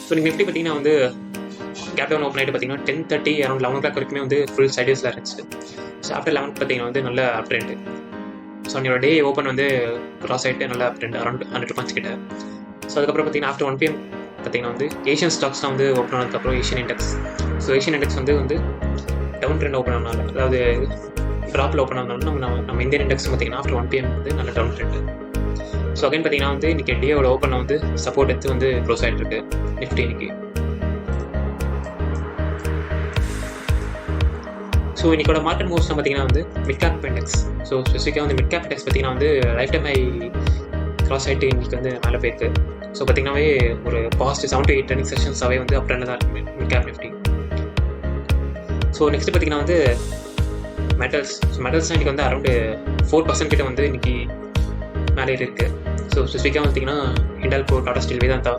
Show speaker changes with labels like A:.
A: So நீங்கள் Nifty பார்த்தீங்கன்னா வந்து கேப் டவுன் ஓப்பன் ஆகிட்டு பார்த்தீங்கன்னா 10:30 அரௌண்ட் 11 வரைக்குமே வந்து ஃபுல் சைடில்ஸில் இருந்துச்சு. ஸோ ஆஃப்டர் 11 பார்த்தீங்கன்னா வந்து நல்ல அப் ட்ரெண்ட். ஸோ என்னோட டே ஓப்பன் வந்து கிராஸ் ஆகிட்டு நல்ல அப் ட்ரெண்ட் அரௌண்ட் 100 பாயிண்ட்ஸ் கிட்ட. ஸோ அதுக்கப்புறம் பார்த்தீங்கன்னா ஆஃப்டர் 1 PM பார்த்தீங்கன்னா வந்து ஏஷியன் ஸ்டாக்ஸ்லாம் வந்து ஓப்பன் ஆனதுக்கப்புறம் Asian index. So Asian index வந்து டவுன் ட்ரெண்ட் ஓப்பன் ஆனால, அதாவது ட்ராப்பில் ஓப்பன் ஆனாலும் நம்ம இந்தியன் இண்டெக்ஸ் பார்த்தீங்கன்னா ஆஃப்டர் 1 PM வந்து நல்ல டவுன் ட்ரெண்ட். ஸோ அகைன் பார்த்தீங்கன்னா வந்து இன்றைக்கி டேயோட ஓப்பனில் வந்து சப்போர்ட் எடுத்து வந்து க்ளோஸ் ஆகிட்டு இருக்கு நிஃப்டி இன்னைக்கு. ஸோ இன்றைக்கோட மார்க்கெட் மூவ்ஸ்லாம் பார்த்தீங்கன்னா வந்து மிட் கேப் இண்டெக்ஸ். ஸோ ஸ்பெசிஃபிக்காக வந்து மிட் கேப் இண்டெக்ஸ் பார்த்தீங்கன்னா வந்து லைஃப் டைம் ஹை கிராஸ் ஆகிட்டு இன்றைக்கி வந்து மேலே போயிருக்கு. ஸோ பார்த்தீங்கன்னாவே ஒரு பாஸ்ட் 7 to 8 ட்ரெண்டிங் செஷன்ஸாகவே வந்து அப் ட்ரெண்ட் தான் இருக்குது mid cap Nifty. So next பார்த்தீங்கன்னா வந்து மெட்டல்ஸ். ஸோ மெட்டல்ஸ்லாம் இன்றைக்கி வந்து அரௌண்டு 4% கிட்ட வந்து இன்றைக்கி மேலே இருக்குது. ஸோ ஸ்பெசிஃபிக்காக பார்த்தீங்கன்னா ஹிண்டால்கோ, டாடா ஸ்டீல், வேதாந்தா